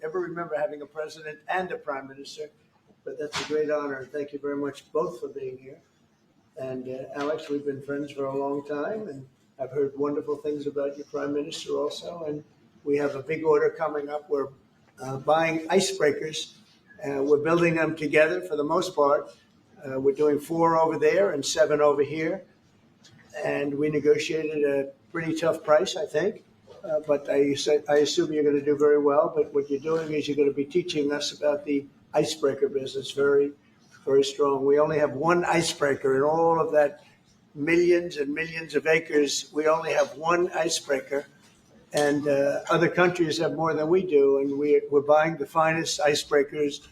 ever remember having a president and a prime minister, but that's a great honor. And thank you very much both for being here. And Alex, we've been friends for a long time, and I've heard wonderful things about your prime minister also. And we have a big order coming up. We're buying icebreakers. We're building them together for the most part. We're doing 4 over there and 7 over here. And we negotiated a pretty tough price, I think. But I assume you're going to do very well. But what you're doing is you're going to be teaching us about the icebreaker business very, very strong. We only have one icebreaker in all of that millions and millions of acres. We only have one icebreaker. And other countries have more than we do. And we're buying the finest icebreakers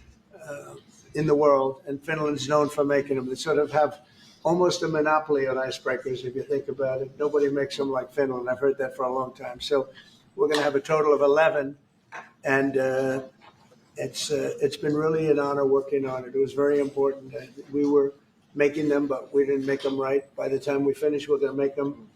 in the world. And Finland's known for making them. They sort of have almost a monopoly on icebreakers, if you think about it. Nobody makes them like Finland. I've heard that for a long time. So we're going to have a total of 11. And it's been really an honor working on it. It was very important. We were making them, but we didn't make them right. By the time we finish, we're going to make them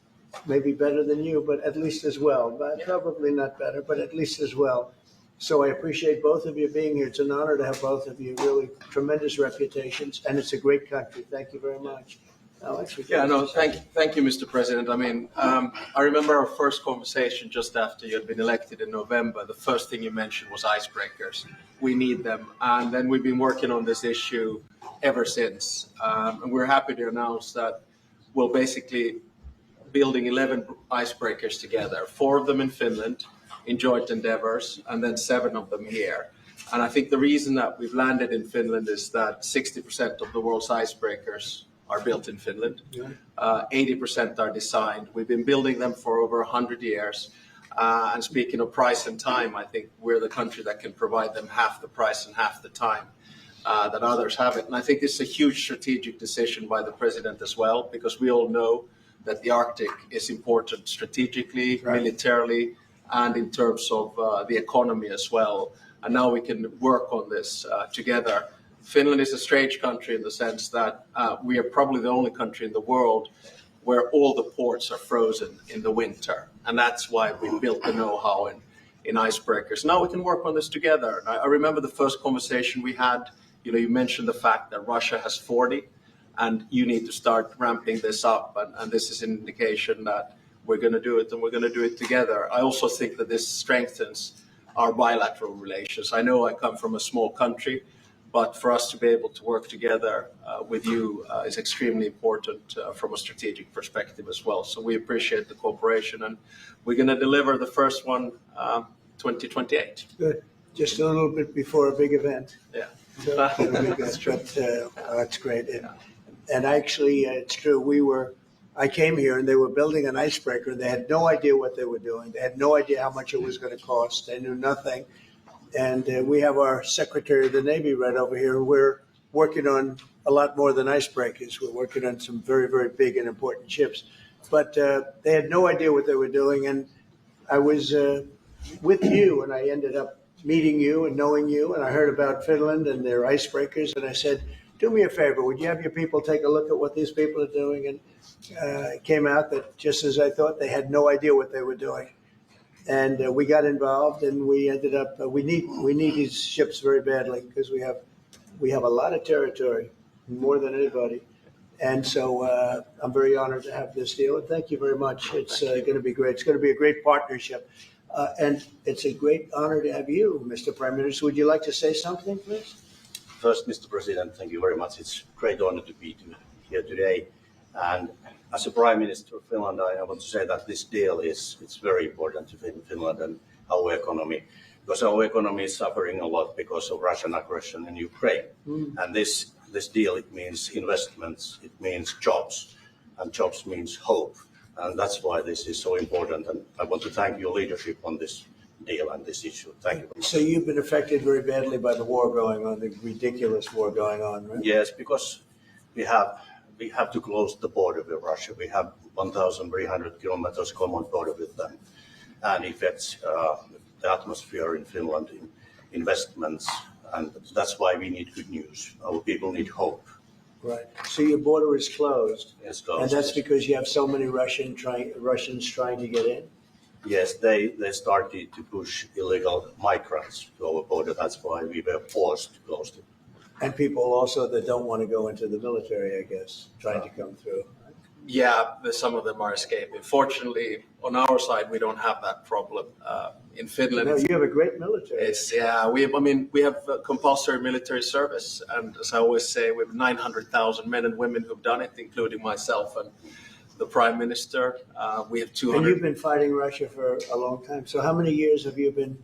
maybe better than you, but at least as well. But probably not better, but at least as well. So I appreciate both of you being here. It's an honor to have both of you. Really tremendous reputations, and it's a great country. Thank you very much. Alex? Thank you, Mr. President. I mean, I remember our first conversation just after you had been elected in November. The first thing you mentioned was icebreakers. We need them. And then we've been working on this issue ever since. And we're happy to announce that we'll basically building 11 icebreakers together, 4 of them in Finland, in joint endeavors, and then 7 of them here. And I think the reason that we've landed in Finland is that 60% of the world's icebreakers are built in Finland. 80% are designed. We've been building them for over 100 years. And speaking of price and time, I think we're the country that can provide them half the price and half the time that others have it. And I think this is a huge strategic decision by the president as well, because we all know that the Arctic is important strategically, militarily, and in terms of the economy as well. And now we can work on this together. Finland is a strange country in the sense that we are probably the only country in the world where all the ports are frozen in the winter. And that's why we built the know-how in icebreakers. Now we can work on this together. And I remember the first conversation we had, you mentioned the fact that Russia has 40 and you need to start ramping this up. And this is an indication that we're going to do it, and we're going to do it together. I also think that this strengthens our bilateral relations. I know I come from a small country, but for us to be able to work together with you is extremely important from a strategic perspective as well. So we appreciate the cooperation, and we're going to deliver the first one 2028. Good. Just a little bit before a big event. Yeah. So that's great. And actually, it's true. I came here and they were building an icebreaker. They had no idea what they were doing. They had no idea how much it was going to cost. They knew nothing. And we have our Secretary of the Navy right over here. We're working on a lot more than icebreakers. We're working on some very, very big and important ships. But they had no idea what they were doing. And I was with you, and I ended up meeting you and knowing you. And I heard about Finland and their icebreakers. And I said, do me a favor. Would you have your people take a look at what these people are doing? And it came out that just as I thought, they had no idea what they were doing. And we got involved, and we ended up. We need these ships very badly because we have a lot of territory, more than anybody. And so I'm very honored to have this deal. And thank you very much. It's going to be great. It's going to be a great partnership, and it's a great honor to have you, Mr. Prime Minister. Would you like to say something, please? First, Mr. President, thank you very much. It's a great honor to be here today. And as a Prime Minister of Finland, I want to say that this deal it's very important to Finland and our economy, because our economy is suffering a lot because of Russian aggression in Ukraine. And this deal, it means investments, it means jobs, and jobs means hope. And that's why this is so important. And I want to thank your leadership on this deal and this issue. Thank you. So you've been affected very badly by the war going on, the ridiculous war going on, right? Yes, because we have to close the border with Russia. We have 1,300 kilometers common border with them, and it affects the atmosphere in Finland, in investments, and that's why we need good news. Our people need hope. Right. So your border is closed. It's closed. And that's because you have so many Russians trying to get in? yes, they started to push illegal migrants to our border. That's why we were forced to close it. And people also that don't want to go into the military, I guess, trying to come through. Yeah, some of them are escaping. Fortunately, on our side, we don't have that problem. In Finland, No, you have a great military. we have compulsory military service, and as I always say, we have 900,000 men and women who've done it, including myself and the Prime Minister. We have And 200. you've been fighting Russia for a long time. So how many years have you been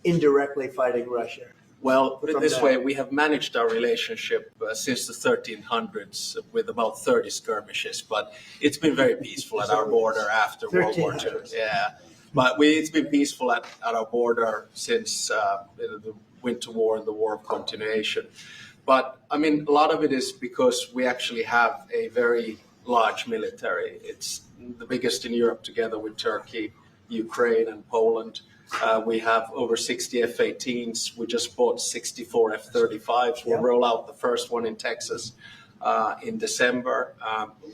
indirectly fighting Russia? Well, put it From this that. way, we have managed our relationship since the 1300s with about 30 skirmishes, but it's been very peaceful at our border after World War II. 1300s. Yeah, but it's been peaceful at our border since the Winter War and the War of Continuation. But I mean, a lot of it is because we actually have a very large military. It's the biggest in Europe together with Turkey, Ukraine, and Poland. We have over 60 F-18s. We just bought 64 F-35s. We'll Yeah. roll out the first one in Texas in December.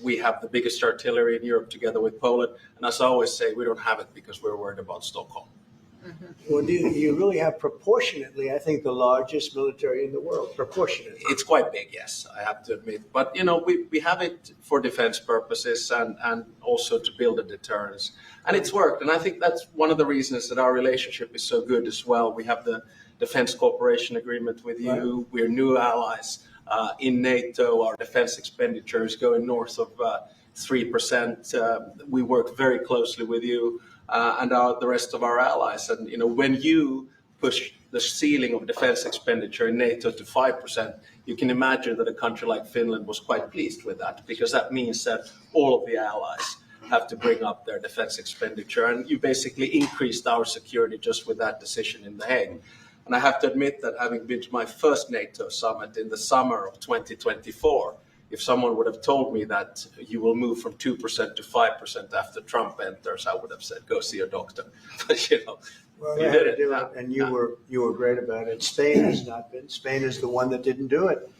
We have the biggest artillery in Europe together with Poland. And as I always say, we don't have it because we're worried about Stockholm. Well, you really have proportionately, I think, the largest military in the world, proportionately. It's quite big, yes, I have to admit. But, we have it for defense purposes and also to build a deterrence. And it's worked. And I think that's one of the reasons that our relationship is so good as well. We have the Defense Cooperation Agreement with you. Right. We're new allies in NATO. Our defense expenditure is going north of 3%. We work very closely with you. And the rest of our allies. And, when you push the ceiling of defense expenditure in NATO to 5%, you can imagine that a country like Finland was quite pleased with that, because that means that all of the allies have to bring up their defense expenditure. And you basically increased our security just with that decision in The Hague. And I have to admit that having been to my first NATO summit in the summer of 2024, if someone would have told me that you will move from 2% to 5% after Trump enters, I would have said, go see your doctor. But, Well, you they had did to it. do Yeah. it, and you were great about it. Spain has not been. Spain is the one that didn't do it.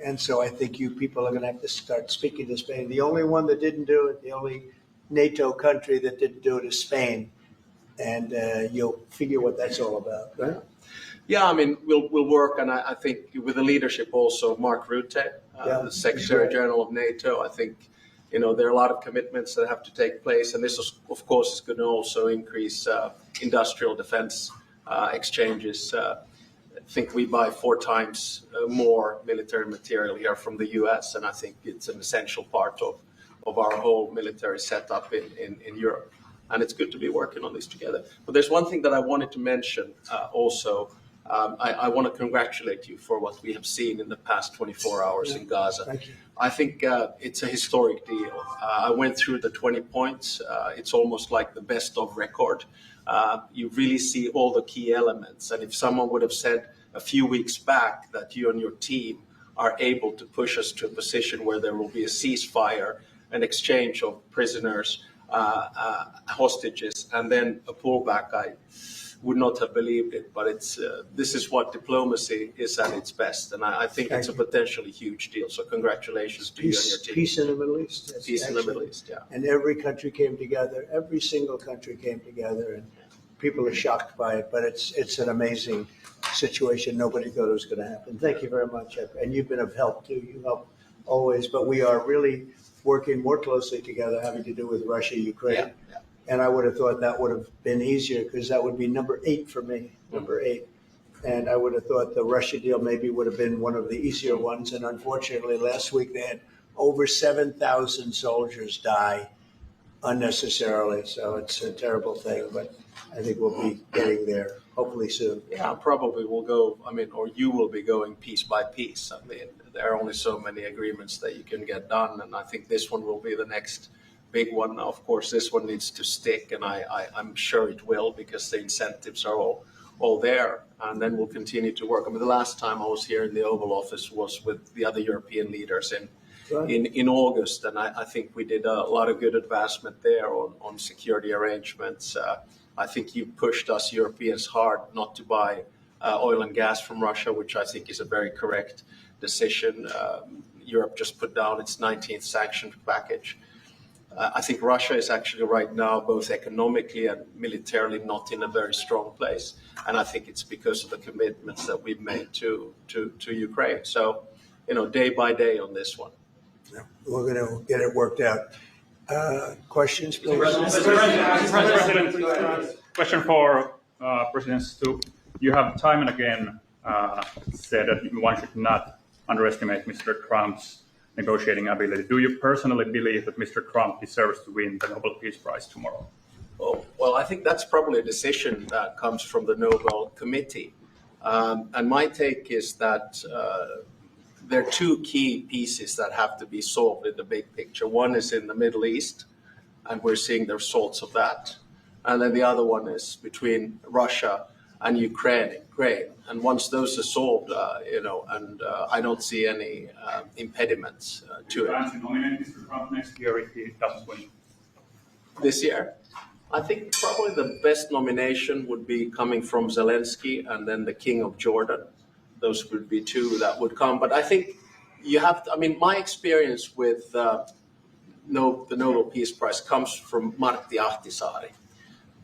And so I think you people are going to have to start speaking to Spain. The only one that didn't do it, the only NATO country that didn't do it is Spain. And you'll figure what that's all about, right? Yeah, I mean, we'll work, and I think with the leadership also, Mark Rutte, the Secretary General of NATO, I think, there are a lot of commitments that have to take place, and this, of course, is going to also increase industrial defense exchanges. I think we buy 4 times more military material here from the U.S., and I think it's an essential part of our whole military setup in Europe. And it's good to be working on this together. But there's one thing that I wanted to mention also. I want to congratulate you for what we have seen in the past 24 hours in Gaza. Thank you. I think it's a historic deal. I went through the 20 points. It's almost like the best of record. You really see all the key elements. And if someone would have said a few weeks back that you and your team are able to push us to a position where there will be a ceasefire, an exchange of prisoners, hostages, and then a pullback, I would not have believed it. But this is what diplomacy is at its best, and I think it's a potentially huge deal. So congratulations to you and your team. Peace in the Middle East. That's Peace in the excellent. Middle East, yeah. And every country came together. Every single country came together, and people are shocked by it. But it's an amazing situation. Nobody thought it was going to happen. Thank you very much, and you've been of help too. You help always, but we are really working more closely together, having to do with Russia, Ukraine. Yeah. And I would have thought that would have been easier because that would be number 8 for me, number 8. And I would have thought the Russia deal maybe would have been one of the easier ones. And unfortunately, last week they had over 7,000 soldiers die unnecessarily. So it's a terrible thing, but I think we'll be getting there hopefully soon. Yeah, probably we'll go, or you will be going piece by piece. I mean, there are only so many agreements that you can get done, and I think this one will be the next big one. Now, of course, this one needs to stick, and I'm sure it will, because the incentives are all there, and then we'll continue to work. I mean, the last time I was here in the Oval Office was with the other European leaders in August, and I think we did a lot of good advancement there on security arrangements. I think you pushed us Europeans hard not to buy oil and gas from Russia, which I think is a very correct decision. Europe just put down its 19th sanctions package. I think Russia is actually right now, both economically and militarily, not in a very strong place. And I think it's because of the commitments that we've made to Ukraine. So, day by day on this one. Yeah, we're going to get it worked out. Questions, please? Question for President Stubb. You have time and again said that one should not underestimate Mr. Trump's negotiating ability. Do you personally believe that Mr. Trump deserves to win the Nobel Peace Prize tomorrow? Oh, well, I think that's probably a decision that comes from the Nobel Committee. And my take is that there are two key pieces that have to be solved in the big picture. One is in the Middle East, and we're seeing the results of that. And then the other one is between Russia and Ukraine. And once those are solved, and I don't see any impediments to it. Plan to nominate Mr. Trump next year if he doesn't win? This year, I think probably the best nomination would be coming from Zelensky and then the King of Jordan. Those would be two that would come. But I think you have to, my experience with the Nobel Peace Prize comes from Martti Ahtisaari,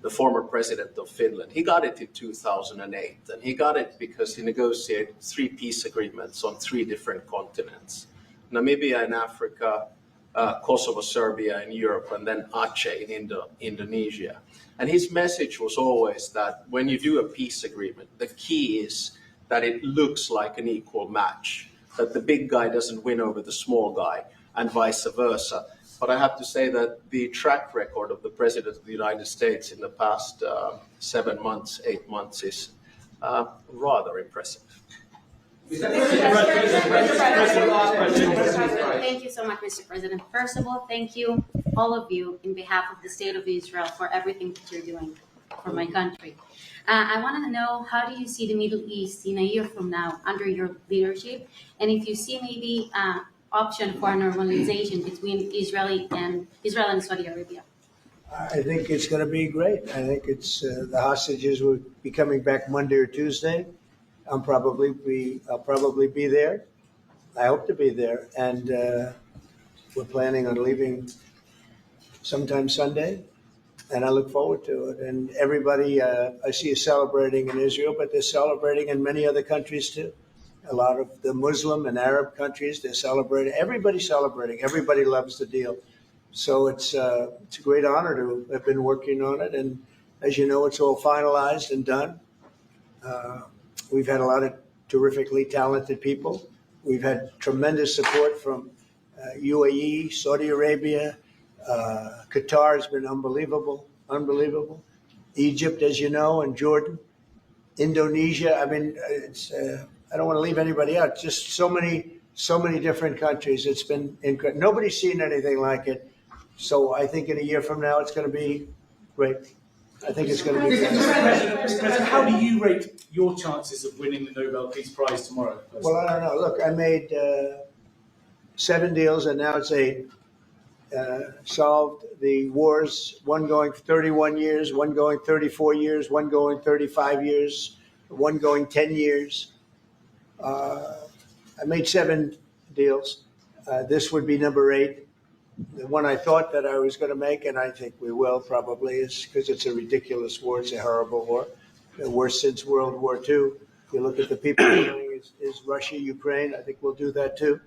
the former president of Finland. He got it in 2008, and he got it because he negotiated 3 peace agreements on 3 different continents: Namibia in Africa, Kosovo, Serbia in Europe, and then Aceh in Indonesia. And his message was always that when you do a peace agreement, the key is that it looks like an equal match, that the big guy doesn't win over the small guy, and vice versa. But I have to say that the track record of the President of the United States in the past 7 months, 8 months is rather impressive. Thank you so much, Mr. President. First of all, thank you, all of you, in behalf of the State of Israel, for everything that you're doing for my country. I want to know, how do you see the Middle East in a year from now under your leadership? And if you see maybe option for normalization between Israel and Saudi Arabia? I think it's going to be great. I think it's the hostages will be coming back Monday or Tuesday. I'll probably be there. I hope to be there, and we're planning on leaving sometime Sunday, and I look forward to it. And everybody I see is celebrating in Israel, but they're celebrating in many other countries too. A lot of the Muslim and Arab countries, they're celebrating. Everybody's celebrating. Everybody loves the deal. So it's a great honor to have been working on it. And as you know, it's all finalized and done. We've had a lot of terrifically talented people. We've had tremendous support from UAE, Saudi Arabia. Qatar has been unbelievable. Egypt, as you know, and Jordan. Indonesia. I don't want to leave anybody out. Just so many different countries. It's been incredible. Nobody's seen anything like it. So I think in a year from now, it's going to be great. I think it's going to be great. Mr. President, how do you rate your chances of winning the Nobel Peace Prize tomorrow? Well, I don't know. Look, I made 7 deals, and now it's 8. Solved the wars, one going 31 years, one going 34 years, one going 35 years, one going 10 years. I made 7 deals. This would be number 8. The one I thought that I was going to make, and I think we will probably, is because it's a ridiculous war. It's a horrible war. The worst since World War II. If you look at the people doing is Russia, Ukraine. I think we'll do that too.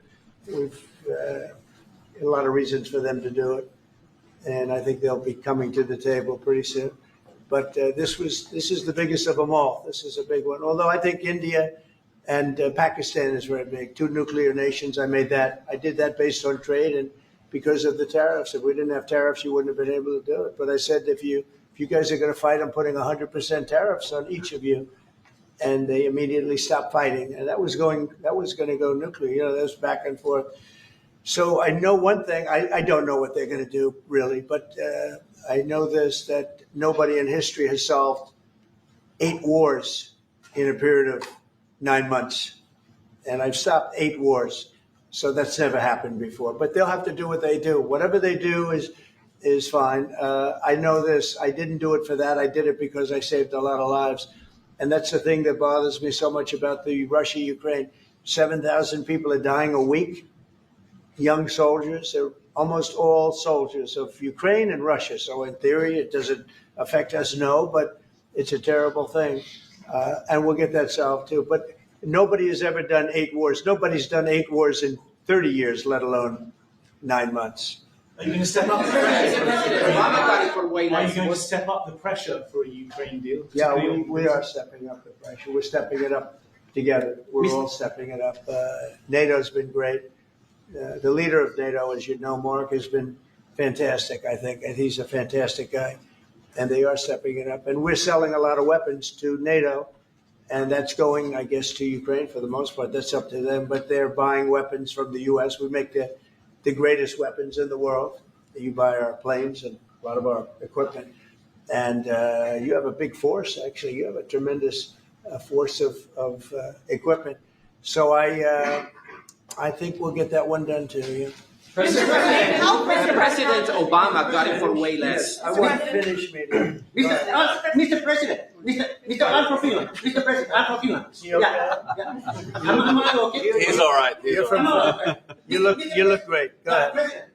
We've a lot of reasons for them to do it, and I think they'll be coming to the table pretty soon. But this is the biggest of them all. This is a big one. Although I think India and Pakistan is very big. 2 nuclear nations. I did that based on trade and because of the tariffs. If we didn't have tariffs, you wouldn't have been able to do it. But I said, if you guys are going to fight, I'm putting 100% tariffs on each of you. And they immediately stopped fighting. And that was going to go nuclear. That was back and forth. So I know one thing. I don't know what they're going to do, really. But I know this, that nobody in history has solved 8 wars in a period of 9 months. And I've stopped 8 wars. So that's never happened before. But they'll have to do what they do. Whatever they do is fine. I know this. I didn't do it for that. I did it because I saved a lot of lives. And that's the thing that bothers me so much about the Russia-Ukraine. 7,000 people are dying a week. Young soldiers. almost all soldiers of Ukraine and Russia. So in theory, it doesn't affect us, no, but it's a terrible thing. And we'll get that solved too. But nobody has ever done 8 wars. Nobody's done 8 wars in 30 years, let alone 9 months. Are you going to step up the pressure? Are you going to step up the pressure for a Ukraine deal? Yeah, we are stepping up the pressure. We're stepping it up together. We're all stepping it up. NATO's been great. The leader of NATO, as you know, Mark, has been fantastic, I think, and he's a fantastic guy. And they are stepping it up. And we're selling a lot of weapons to NATO, and that's going, I guess, to Ukraine for the most part. That's up to them. But they're buying weapons from the U.S. We make the greatest weapons in the world. You buy our planes and a lot of our equipment. And you have a big force, actually. You have a tremendous force of equipment. So I think we'll get that one done too. Yeah. President Obama got it for way less. I want to finish, maybe. Mr. President, Mr. I'm from Finland. Mr. President, I'm from Finland. You okay? Am I okay? He's all right. You're from you look great. Go ahead. President,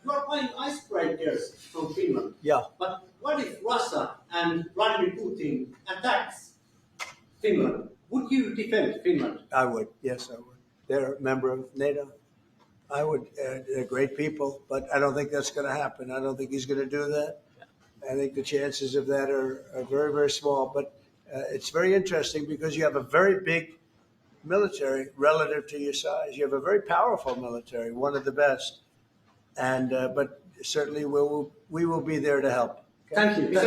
you are buying icebreakers from Finland. Yeah. But what if Russia and Vladimir Putin attacks Finland? Would you defend Finland? I would. Yes, I would. They're a member of NATO. I would. They're great people, but I don't think that's going to happen. I don't think he's going to do that. I think the chances of that are very, very small. But it's very interesting because you have a very big military relative to your size. You have a very powerful military, one of the best. And but certainly we will be there to help. Thank you.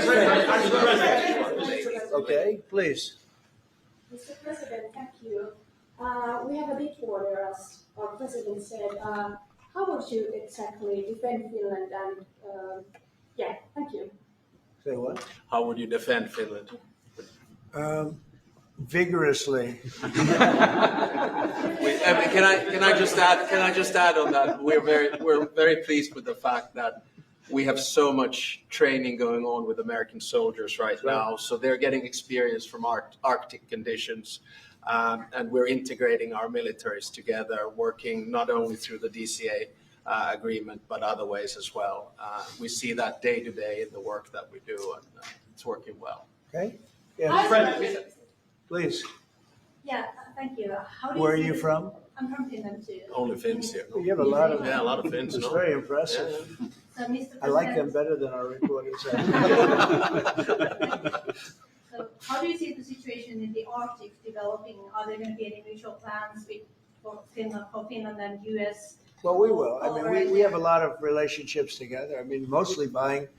Okay, please. Mr. President, thank you. We have a big border, as our president said. How would you exactly defend Finland? And thank you. Say what? How would you defend Finland? Vigorously. Can I just add on that? We're very pleased with the fact that we have so much training going on with American soldiers right now. So they're getting experience from Arctic conditions. And we're integrating our militaries together, working not only through the DCA agreement, but other ways as well. We see that day to day in the work that we do, and it's working well. Okay. Yeah. Please. Yeah, thank you. Where are you from? I'm from Finland too. Only Finns here. You have a lot of. Yeah, a lot of Finns. It's No? very impressive. Yeah. So, Mr. President, I like them better than our reporters. So, how do you see the situation in the Arctic developing? Are there going to be any mutual plans for Finland and U.S.? Well, we will. I mean, we have a lot of relationships together. I mean, mostly buying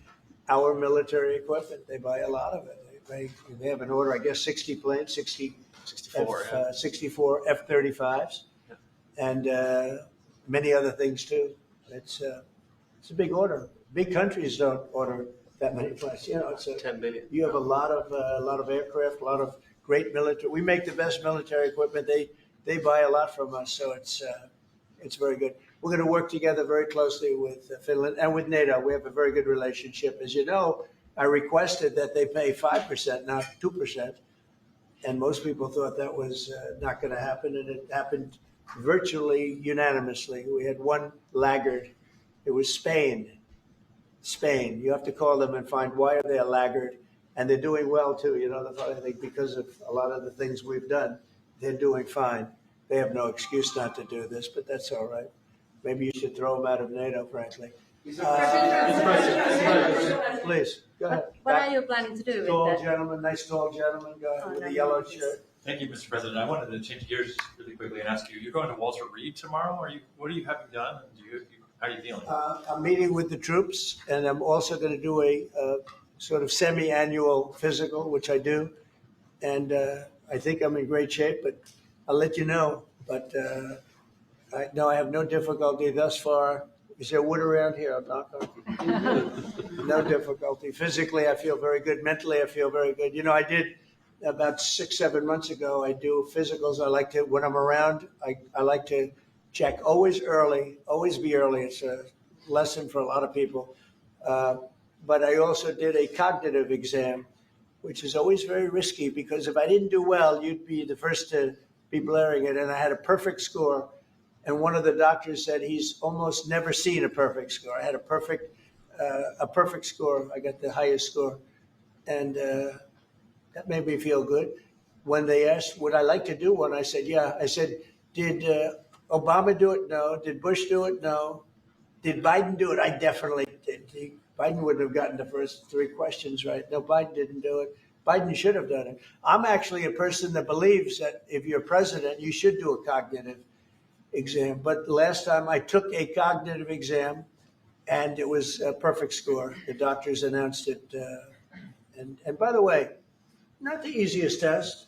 our military equipment. They buy a lot of it. They have an order, I guess, 60 planes, 64 F-35s, and many other things too. It's a big order. Big countries don't order that many planes. You know, it's 10 billion. You have a lot of aircraft, a lot of great military. We make the best military equipment. They buy a lot from us, so it's very good. We're going to work together very closely with Finland and with NATO. We have a very good relationship. As you know, I requested that they pay 5%, not 2%, and most people thought that was not going to happen, and it happened virtually unanimously. We had one laggard. It was Spain. Spain. You have to call them and find why are they a laggard, and they're doing well too. You know, I think because of a lot of the things we've done, they're doing fine. They have no excuse not to do this, but that's all right. Maybe you should throw them out of NATO, frankly. Please, go ahead. What are you planning to do with Tall that? gentleman, nice tall gentleman, go ahead, with the yellow shirt. Thank you, Mr. President. I wanted to change gears really quickly and ask you, you're going to Walter Reed tomorrow? What are you having done? How are you feeling? I'm meeting with the troops, and I'm also going to do a sort of semi-annual physical, which I do. And I think I'm in great shape, but I'll let you know. But I have no difficulty thus far. Is there wood around here? I'll knock on. No difficulty. Physically, I feel very good. Mentally, I feel very good. You know, I did about 6-7 months ago. I do physicals. I like to, when I'm around, I like to check always early, always be early. It's a lesson for a lot of people. But I also did a cognitive exam, which is always very risky because if I didn't do well, you'd be the first to be blaring it. And I had a perfect score. and one of the doctors said he's almost never seen a perfect score. I had a perfect score. I got the highest score, and that made me feel good. When they asked, would I like to do one? I said, yeah. I said, did Obama do it? No. Did Bush do it? No. Did Biden do it? I definitely did. Biden wouldn't have gotten the first 3 questions right. No, Biden didn't do it. Biden should have done it. I'm actually a person that believes that if you're president, you should do a cognitive exam. But last time I took a cognitive exam, and it was a perfect score. The doctors announced it. And by the way, not the easiest test.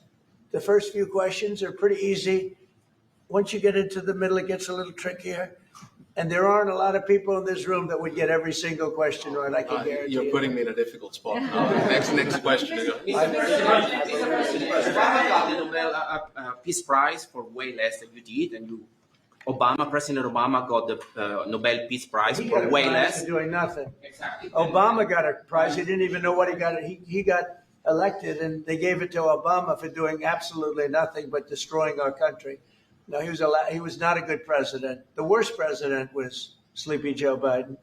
The first few questions are pretty easy. Once you get into the middle, it gets a little trickier. And there aren't a lot of people in this room that would get every single question right, I can guarantee You're you. putting me in a difficult spot now. Next question. Obama got the Nobel Peace Prize for way less than you did, and President Obama got the Nobel Peace Prize He for got a way prize less. for doing nothing. Exactly. Obama got a prize. He didn't even know what he got. He got elected, and they gave it to Obama for doing absolutely nothing but destroying our country. No, he was not a good president. The worst president was Sleepy Joe Biden,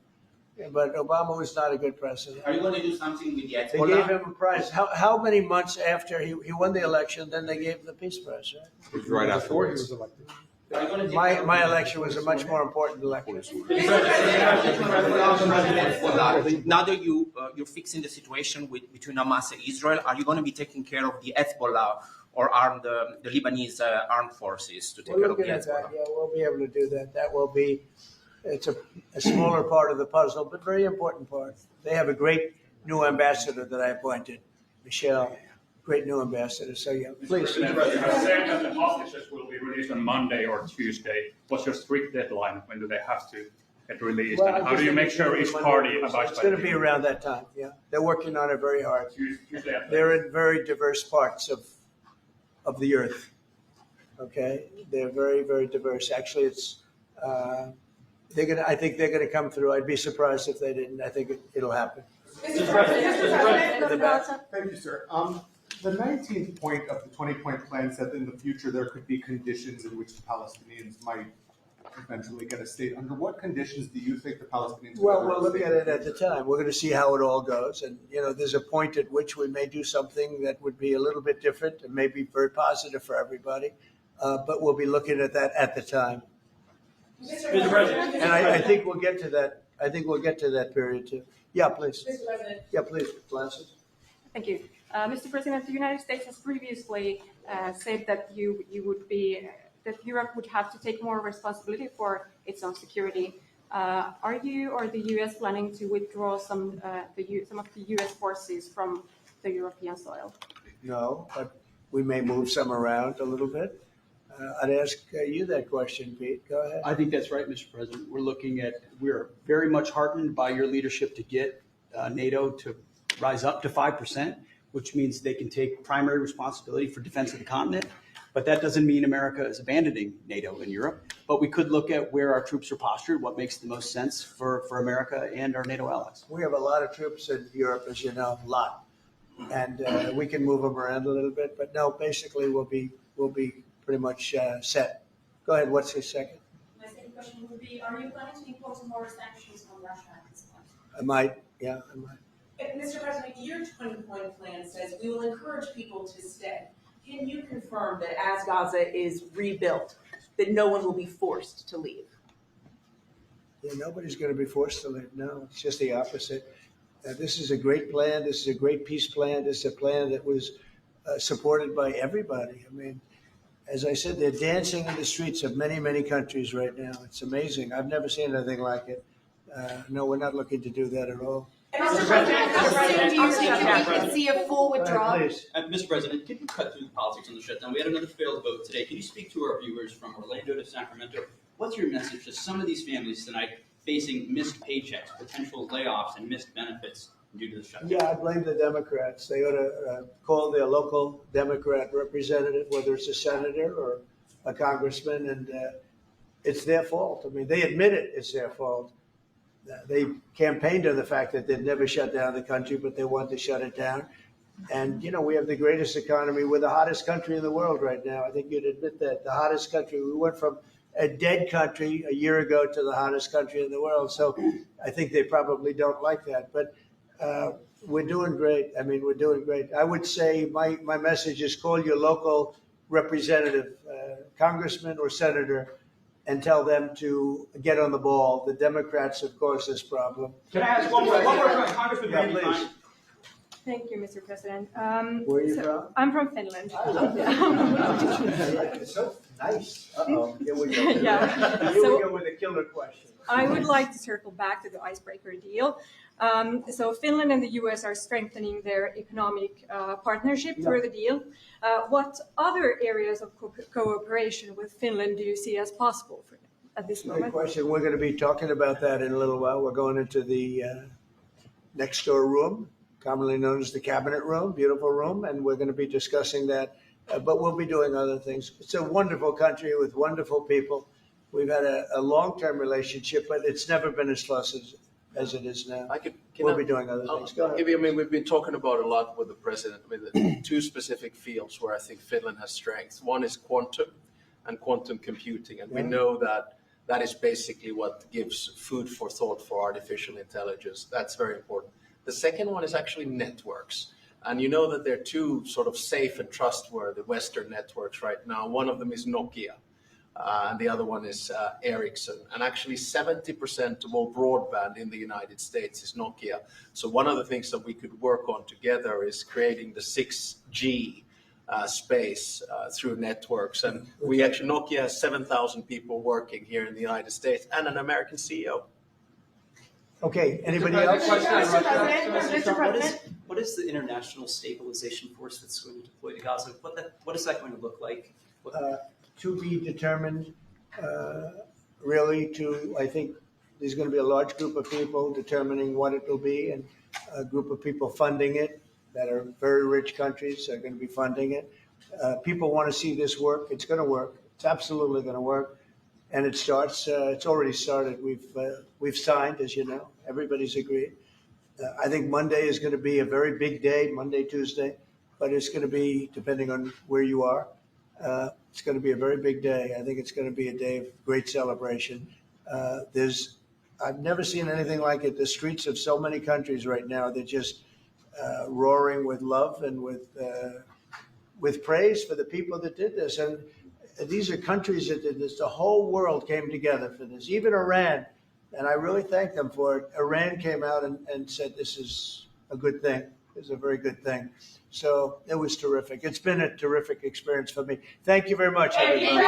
but Obama was not a good president. Are you going to do something with the They Hezbollah? gave him a prize. How many months after he won the election, then they gave him the Peace Prize, right? It was right afterwards. Are you going to My election was a much more important election. Now that you're fixing the situation between Hamas and Israel, are you going to be taking care of the Hezbollah or the Lebanese armed forces to take We're care of the looking at that. Hezbollah? Yeah, we'll be able to do that. That will be, it's a smaller part of the puzzle, but very important part. They have a great new ambassador that I appointed, Michelle. Great new ambassador. So yeah, please. President, you said that the hostages will be released on Monday or Tuesday. What's your strict deadline? When do they have to get released? Well, And how do you make sure each party abides by It's going to be the around that time. Yeah, they're working on it very hard. Tuesday after? They're in very diverse parts of the earth. Okay, they're very, very diverse. Actually, it's I think they're gonna come through. I'd be surprised if they didn't. I think it'll happen. Mr. President, In the back. Thank you, sir. The 19th point of the 20-point plan said that in the future there could be conditions in which the Palestinians might eventually get a state. Under what conditions do you think the Palestinians Well, will we'll look at it at the time. We're going to see how it all goes. And, there's a point at which we may do something that would be a little bit different and may be very positive for everybody. But we'll be looking at that at the time. Mr. President. And I think we'll get to that. I think we'll get to that period too. Yeah, please. Mr. President. Yeah, please, Glasses. Thank you. Mr. President, the United States has previously said that that Europe would have to take more responsibility for its own security. Are you or the U.S. planning to withdraw some of the U.S. forces from the European soil? No, but we may move some around a little bit. I'd ask you that question, Pete. Go ahead. I think that's right, Mr. President. We're very much heartened by your leadership to get NATO to rise up to 5%, which means they can take primary responsibility for defense of the continent. But that doesn't mean America is abandoning NATO in Europe. But we could look at where our troops are postured, what makes the most sense for America and our NATO allies. We have a lot of troops in Europe, as you know, a lot. And we can move them around a little bit. But no, basically we'll be pretty much set. Go ahead. What's your second? My second question would be, are you planning to impose more sanctions on Russia at this point? I might. Yeah, I might. Mr. President, your 20-point plan says we will encourage people to stay. Can you confirm that as Gaza is rebuilt, that no one will be forced to leave? Yeah, nobody's going to be forced to leave. No, it's just the opposite. This is a great plan. This is a great peace plan. This is a plan that was supported by everybody. I mean, as I said, they're dancing in the streets of many, many countries right now. It's amazing. I've never seen anything like it. No, we're not looking to do that at all. Mr. President, how soon do you think we could see a full withdrawal? Mr. President, can you cut through the politics on the shutdown? We had another failed vote today. Can you speak to our viewers from Orlando to Sacramento? What's your message to some of these families tonight facing missed paychecks, potential layoffs, and missed benefits due to the shutdown? Yeah, I blame the Democrats. They ought to call their local Democrat representative, whether it's a senator or a congressman, and it's their fault. I mean, they admit it, it's their fault. They campaigned on the fact that they'd never shut down the country, but they want to shut it down. And, we have the greatest economy. We're the hottest country in the world right now. I think you'd admit that. The hottest country. We went from a dead country a year ago to the hottest country in the world. So I think they probably don't like that. But we're doing great. I mean, we're doing great. I would say my message is call your local representative, congressman or senator, and tell them to get on the ball. The Democrats have caused this problem. Can I ask one more question? Congressman Yeah, Randy please. Fine. Thank you, Mr. President. Where are you from? I'm from Finland. It's so nice. Uh-oh, here we go. Yeah. Here So- we go with a killer question. I would like to circle back to the icebreaker deal. So Finland and the US are strengthening their economic partnership through the deal. What other areas of cooperation with Finland do you see as possible at this Great moment? question. We're going to be talking about that in a little while. We're going into the next door room, commonly known as the cabinet room, beautiful room, and we're going to be discussing that. But we'll be doing other things. It's a wonderful country with wonderful people. We've had a long-term relationship, but it's never been as close as it is now. We'll be doing other things. Go ahead. I mean, we've been talking about a lot with the president, with the two specific fields where I think Finland has strengths. One is quantum and quantum computing. And we know that that is basically what gives food for thought for artificial intelligence. That's very important. The second one is actually networks. And you know that there are two sort of safe and trustworthy Western networks right now. One of them is Nokia. And the other one is Ericsson. And actually 70% of all broadband in the United States is Nokia. So one of the things that we could work on together is creating the 6G space through networks. And we actually, Nokia has 7,000 people working here in the United States and an American CEO. Okay, anybody else? What is the international stabilization force that's going to deploy to Gaza? What is that going to look like? To be determined, really I think there's going to be a large group of people determining what it will be, and a group of people funding it that are very rich countries are going to be funding it. People want to see this work. It's going to work. It's absolutely going to work. And it starts, it's already started. We've signed, as you know, everybody's agreed. I think Monday is going to be a very big day, Monday, Tuesday, but it's going to be, depending on where you are, it's going to be a very big day. I think it's going to be a day of great celebration. I've never seen anything like it. The streets of so many countries right now, they're just roaring with love and with praise for the people that did this. And these are countries that did this. The whole world came together for this, even Iran. And I really thank them for it. Iran came out and said this is a good thing. It's a very good thing. So it was terrific. It's been a terrific experience for me. Thank you very much, everybody.